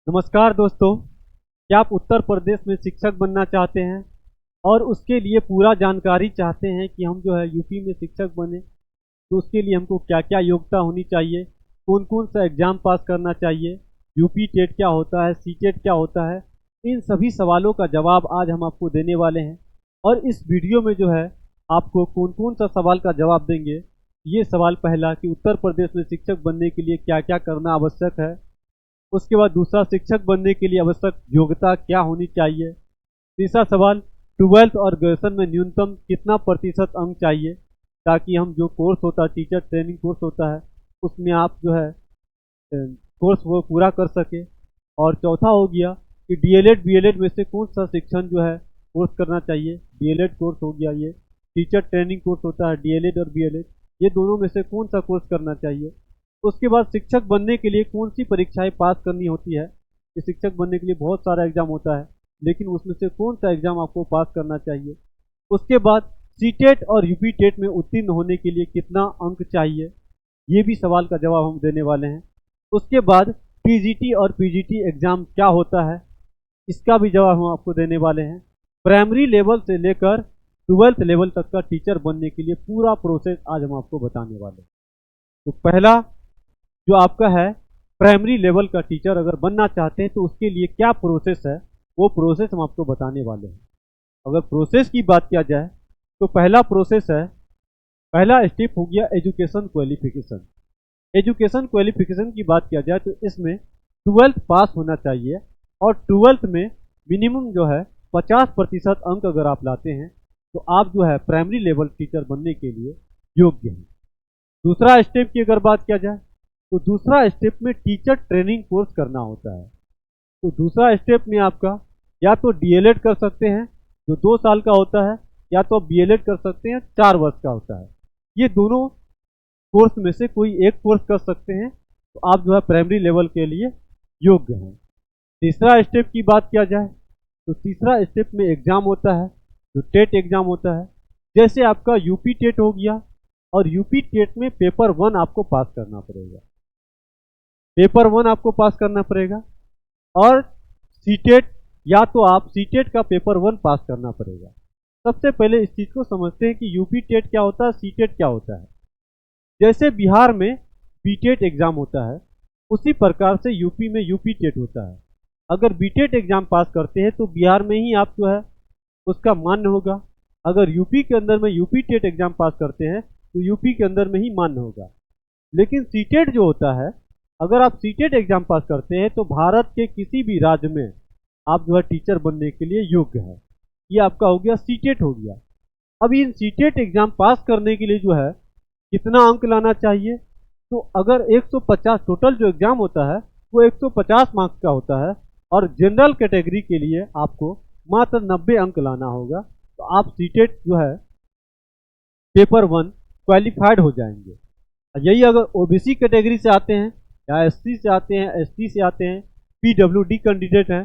नमस्कार दोस्तों, क्या आप उत्तर प्रदेश में शिक्षक बनना चाहते हैं और उसके लिए पूरा जानकारी चाहते हैं कि हम जो है यूपी में शिक्षक बने तो उसके लिए हमको क्या क्या योग्यता होनी चाहिए, कौन कौन सा एग्ज़ाम पास करना चाहिए, यूपी टेट क्या होता है, सी टेट क्या होता है। इन सभी सवालों का जवाब आज हम आपको देने वाले हैं। और इस वीडियो में जो है आपको कौन कौन सा सवाल का जवाब देंगे। ये सवाल पहला कि उत्तर प्रदेश में शिक्षक बनने के लिए क्या क्या करना आवश्यक है। उसके बाद दूसरा, शिक्षक बनने के लिए आवश्यक योग्यता क्या होनी चाहिए। तीसरा सवाल, 12th और ग्रेजुएशन में न्यूनतम कितना प्रतिशत अंक चाहिए ताकि हम जो कोर्स होता है, टीचर ट्रेनिंग कोर्स होता है, उसमें आप जो है कोर्स वो पूरा कर सके। और चौथा हो गया कि डीएलएड बीएलएड में से कौन सा शिक्षण जो है कोर्स करना चाहिए। डीएलएड कोर्स हो गया, ये टीचर ट्रेनिंग कोर्स होता है, डीएलएड और बीएलएड, ये दोनों में से कौन सा कोर्स करना चाहिए। उसके बाद शिक्षक बनने के लिए कौन सी परीक्षाएं पास करनी होती है। कि शिक्षक बनने के लिए बहुत सारा एग्जाम होता है, लेकिन उसमें से कौन सा एग्जाम आपको पास करना चाहिए। उसके बाद सीटेट और यूपी टेट में उत्तीर्ण होने के लिए कितना अंक चाहिए, ये भी सवाल का जवाब हम देने वाले हैं। उसके बाद टीजीटी और पीजीटी एग्जाम क्या होता है, इसका भी जवाब हम आपको देने वाले हैं। प्राइमरी लेवल से लेकर 12th लेवल तक का टीचर बनने के लिए पूरा प्रोसेस आज हम आपको बताने वाले हैं। तो पहला जो आपका है, प्राइमरी लेवल का टीचर अगर बनना चाहते हैं तो उसके लिए क्या प्रोसेस है, वो प्रोसेस हम आपको बताने वाले हैं। अगर प्रोसेस की बात किया जाए तो पहला प्रोसेस है, पहला स्टेप हो गया एजुकेशन क्वालिफिकेशन। एजुकेशन क्वालिफिकेशन की बात किया जाए तो इसमें 12th पास होना चाहिए और 12th में मिनिमम जो है 50% अंक अगर आप लाते हैं तो आप जो है प्राइमरी लेवल टीचर बनने के लिए योग्य हैं। दूसरा स्टेप की अगर बात किया जाए तो दूसरा स्टेप में टीचर ट्रेनिंग कोर्स करना होता है। तो दूसरा स्टेप में आपका या तो डीएलएड कर सकते हैं जो 2 साल का होता है, या तो बीएलएड कर सकते हैं 4 वर्ष का होता है। ये दोनों कोर्स में से कोई एक कोर्स कर सकते हैं तो आप जो है प्राइमरी लेवल के लिए योग्य हैं। तीसरा स्टेप की बात किया जाए तो तीसरा स्टेप में एग्जाम होता है जो टेट एग्जाम होता है। जैसे आपका यूपी टेट हो गया, और यूपी टेट में पेपर 1 आपको पास करना पड़ेगा, पेपर 1 आपको पास करना पड़ेगा। और सीटेट, या तो आप सीटेट का पेपर 1 पास करना पड़ेगा। सबसे पहले इस चीज़ को समझते हैं कि यूपी टेट क्या होता है, सीटेट क्या होता है। जैसे बिहार में बीटेट एग्जाम होता है, उसी प्रकार से यूपी में यूपी टेट होता है। अगर बीटेट एग्जाम पास करते हैं तो बिहार में ही आप जो है उसका मान्य होगा। अगर यूपी के अंदर में यूपी टेट एग्जाम पास करते हैं तो यूपी के अंदर में ही मान्य होगा। लेकिन सीटेट जो होता है, अगर आप सीटेट एग्जाम पास करते हैं तो भारत के किसी भी राज्य में आप जो है टीचर बनने के लिए योग्य है। ये आपका हो गया, सीटेट हो गया। अब इन सीटेट एग्जाम पास करने के लिए जो है कितना अंक लाना चाहिए, तो अगर 150 टोटल जो एग्जाम होता है वो 150 मार्क्स का होता है, और जनरल कैटेगरी के लिए आपको मात्र 90 अंक लाना होगा, तो आप सीटेट जो है पेपर 1 क्वालिफाइड हो जाएंगे। यही अगर ओबीसी कैटेगरी से आते हैं, या एससी से आते हैं, एसटी से आते हैं, पीडब्ल्यूडी कैंडिडेट हैं,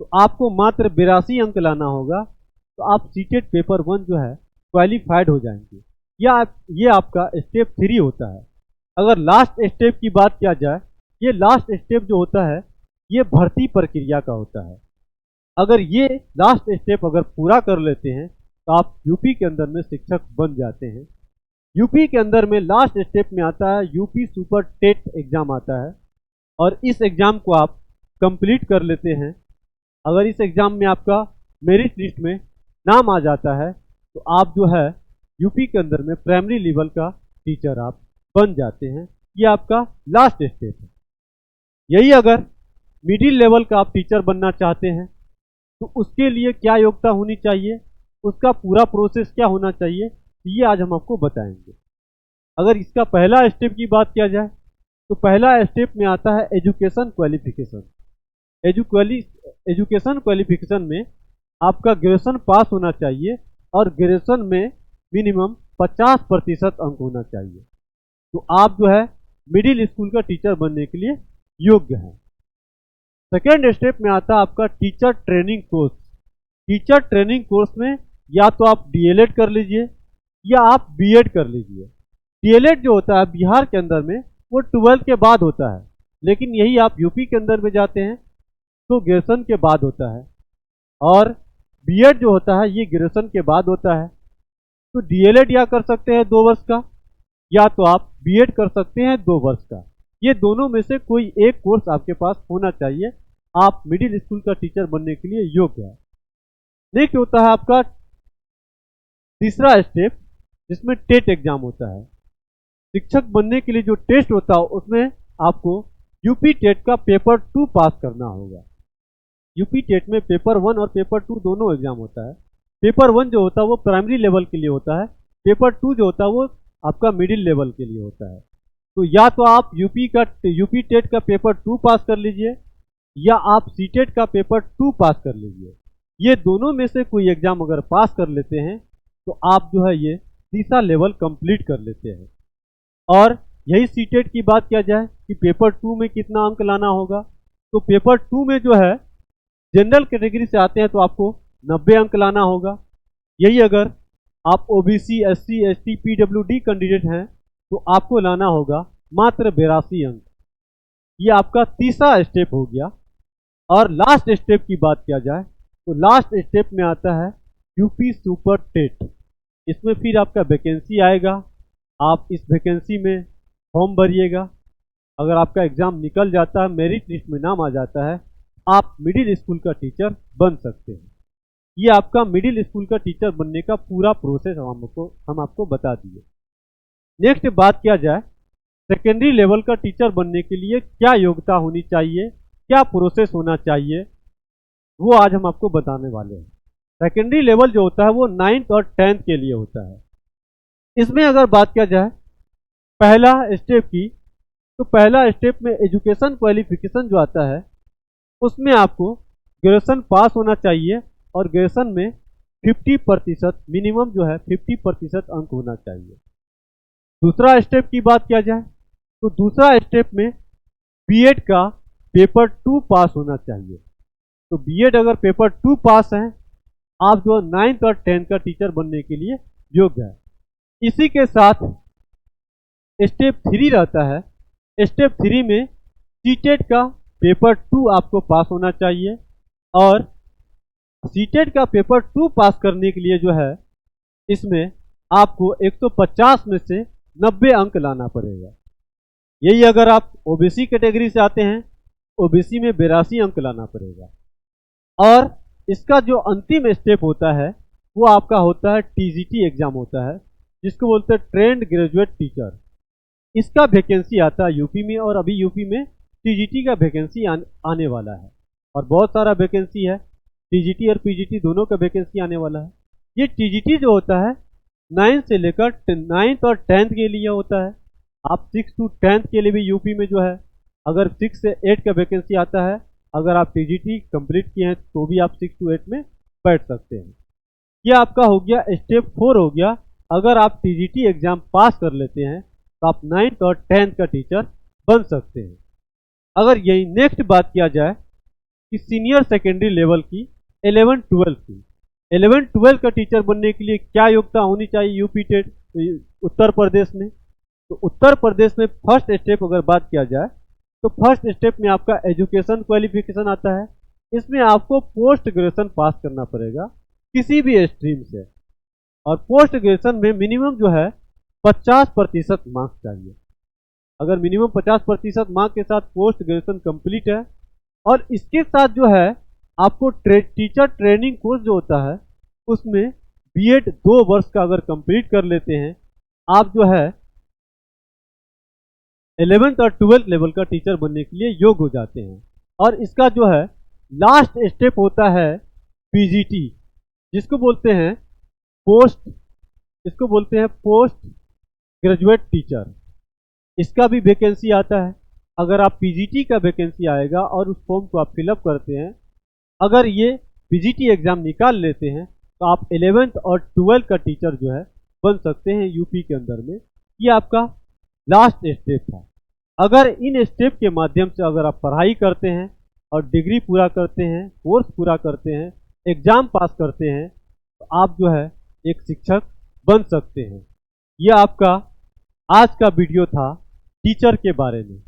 तो आपको मात्र 82 अंक लाना होगा, तो आप सीटेट पेपर 1 जो है क्वालिफाइड हो जाएंगे। ये आपका स्टेप 3 होता है। अगर लास्ट स्टेप की बात किया जाए, ये लास्ट स्टेप जो होता है ये भर्ती प्रक्रिया का होता है। अगर ये लास्ट स्टेप अगर पूरा कर लेते हैं तो आप यूपी के अंदर में शिक्षक बन जाते हैं। यूपी के अंदर में लास्ट स्टेप में आता है यूपी सुपर टेट एग्जाम आता है, और इस एग्जाम को आप कंप्लीट कर लेते हैं। अगर इस एग्जाम में आपका मेरिट लिस्ट में नाम आ जाता है तो आप जो है यूपी के अंदर में प्राइमरी लेवल का टीचर आप बन जाते हैं। ये आपका लास्ट स्टेप है। यही अगर मिडिल लेवल का आप टीचर बनना चाहते हैं तो उसके लिए क्या योग्यता होनी चाहिए, उसका पूरा प्रोसेस क्या होना चाहिए, ये आज हम आपको बताएंगे। अगर इसका पहला स्टेप की बात किया जाए तो पहला स्टेप में आता है एजुकेशन क्वालिफिकेशन। एजुकेशन क्वालिफिकेशन में आपका ग्रेजुएशन पास होना चाहिए, और ग्रेजुएशन में मिनिमम 50% अंक होना चाहिए, तो आप जो है मिडिल स्कूल का टीचर बनने के लिए योग्य हैं। सेकेंड स्टेप में आता है आपका teacher training course. Teacher training course में या तो आप डीएलएड कर लीजिए या आप बीएड कर लीजिए। डीएलएड जो होता है बिहार के अंदर में वो 12th के बाद होता है, लेकिन यही आप यूपी के अंदर में जाते हैं तो ग्रेजुएशन के बाद होता है, और बीएड जो होता है ये ग्रेजुएशन के बाद होता है। तो डीएलएड या कर सकते हैं 2 वर्ष का, या तो आप बीएड कर सकते हैं 2 वर्ष का। ये दोनों में से कोई एक कोर्स आपके पास होना चाहिए, आप मिडिल स्कूल का टीचर बनने के लिए योग्य है। नेक्स्ट होता है आपका तीसरा स्टेप, जिसमें टेट एग्जाम होता है। शिक्षक बनने के लिए जो टेस्ट होता है उसमें आपको यूपी टेट का पेपर 2 पास करना होगा। यूपी टेट में पेपर 1 और पेपर 2 दोनों एग्जाम होता है। पेपर 1 जो होता है वो प्राइमरी लेवल के लिए होता है, पेपर 2 जो होता है वो आपका मिडिल लेवल के लिए होता है। तो या तो आप यूपी टेट का पेपर 2 पास कर लीजिए, या आप सीटेट का पेपर 2 पास कर लीजिए। ये दोनों में से कोई एग्जाम अगर पास कर लेते हैं तो आप जो है ये तीसरा लेवल कंप्लीट कर लेते हैं। और यही सीटेट की बात किया जाए कि पेपर 2 में कितना अंक लाना होगा, तो पेपर 2 में जो है जनरल कैटेगरी से आते हैं तो आपको 90 अंक लाना होगा। यही अगर आप OBC, SC, ST, PWD candidate हैं तो आपको लाना होगा मात्र 82 अंक। ये आपका तीसरा स्टेप हो गया। और लास्ट स्टेप की बात किया जाए तो लास्ट स्टेप में आता है यूपी सुपर टेट। इसमें फिर आपका वैकेंसी आएगा, आप इस वैकेंसी में फॉर्म भरिएगा। अगर आपका एग्ज़ाम निकल जाता है, मेरिट लिस्ट में नाम आ जाता है, आप मिडिल स्कूल का टीचर बन सकते हैं। ये आपका मिडिल स्कूल का टीचर बनने का पूरा प्रोसेस हम आपको बता दिए। नेक्स्ट बात किया जाए सेकेंडरी लेवल का टीचर बनने के लिए क्या योग्यता होनी चाहिए, क्या प्रोसेस होना चाहिए, वो आज हम आपको बताने वाले हैं। सेकेंडरी लेवल जो होता है वो 9th और 10th के लिए होता है। इसमें अगर बात किया जाए पहला स्टेप की, तो पहला स्टेप में एजुकेशन क्वालिफिकेशन जो आता है उसमें आपको ग्रेजुएशन पास होना चाहिए, और ग्रेजुएशन में 50% मिनिमम जो है 50% अंक होना चाहिए। दूसरा स्टेप की बात किया जाए तो दूसरा स्टेप में बीएड का पेपर 2 पास होना चाहिए। तो बीएड अगर पेपर 2 पास है, आप जो 9th और 10th का टीचर बनने के लिए योग्य है। इसी के साथ स्टेप 3 रहता है। स्टेप 3 में सीटेट का पेपर 2 आपको पास होना चाहिए, और सीटेट का पेपर 2 पास करने के लिए जो है इसमें आपको 150 में से 90 अंक लाना पड़ेगा। यही अगर आप ओबीसी कैटेगरी से आते हैं, ओबीसी में 82 अंक लाना पड़ेगा। और इसका जो अंतिम स्टेप होता है वो आपका होता है टीजीटी एग्जाम होता है, जिसको बोलते हैं ट्रेंड ग्रेजुएट टीचर। इसका वैकेंसी आता है यूपी में, और अभी यूपी में टीजीटी का वैकेंसी आने वाला है, और बहुत सारा वैकेंसी है। टीजीटी और पीजीटी दोनों का वैकेंसी आने वाला है। ये टीजीटी जो होता है 9th से लेकर 9th और 10th के लिए होता है। आप 6 to 10th के लिए भी यूपी में जो है अगर 6 से 8 का वैकेंसी आता है, अगर आप टीजीटी कंप्लीट किए हैं तो भी आप 6 to 8 में बैठ सकते हैं। ये आपका हो गया स्टेप 4 हो गया। अगर आप टीजीटी एग्जाम पास कर लेते हैं तो आप 9th और 10th का टीचर बन सकते हैं। अगर यही नेक्स्ट बात किया जाए कि सीनियर सेकेंडरी लेवल की 11-12 की, 11-12 का टीचर बनने के लिए क्या योग्यता होनी चाहिए यूपी टेट उत्तर प्रदेश में, तो उत्तर प्रदेश में फर्स्ट स्टेप अगर बात किया जाए तो फर्स्ट स्टेप में आपका एजुकेशन क्वालिफिकेशन आता है। इसमें आपको पोस्ट ग्रेजुएशन पास करना पड़ेगा किसी भी स्ट्रीम से, और पोस्ट ग्रेजुएशन में मिनिमम जो है 50% मार्क्स चाहिए। अगर मिनिमम 50% मार्क्स के साथ पोस्ट ग्रेजुएशन कंप्लीट है, और इसके साथ जो है आपको टीचर ट्रेनिंग कोर्स जो होता है उसमें बीएड 2 वर्ष का अगर कंप्लीट कर लेते हैं, आप जो है 11th और 12th लेवल का टीचर बनने के लिए योग्य हो जाते हैं। और इसका जो है लास्ट स्टेप होता है पीजीटी, जिसको बोलते हैं पोस्ट ग्रेजुएट टीचर। इसका भी वैकेंसी आता है। अगर आप पीजीटी का वैकेंसी आएगा और उस फॉर्म को आप फिलअप करते हैं, अगर ये पीजीटी एग्जाम निकाल लेते हैं तो आप 11th और 12th का टीचर जो है बन सकते हैं यूपी के अंदर में। ये आपका लास्ट स्टेप था। अगर इन स्टेप के माध्यम से अगर आप पढ़ाई करते हैं और डिग्री पूरा करते हैं, कोर्स पूरा करते हैं, एग्जाम पास करते हैं, तो आप जो है एक शिक्षक बन सकते हैं। यह आपका आज का वीडियो था टीचर के बारे में।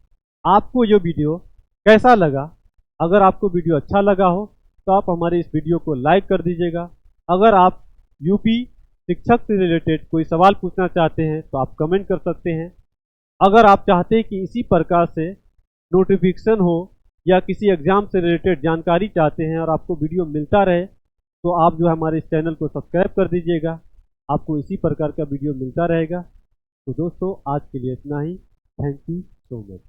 आपको ये वीडियो कैसा लगा अगर आपको वीडियो अच्छा लगा हो तो आप हमारे इस वीडियो को लाइक कर दीजिएगा। अगर आप यूपी शिक्षक से रिलेटेड कोई सवाल पूछना चाहते हैं तो आप कमेंट कर सकते हैं। अगर आप चाहते हैं कि इसी प्रकार से नोटिफिकेशन हो या किसी एग्ज़ाम से रिलेटेड जानकारी चाहते हैं और आपको वीडियो मिलता रहे, तो आप जो है हमारे इस चैनल को सब्सक्राइब कर दीजिएगा। आपको इसी प्रकार का वीडियो मिलता रहेगा। तो दोस्तों, आज के लिए इतना ही। Thank you so much.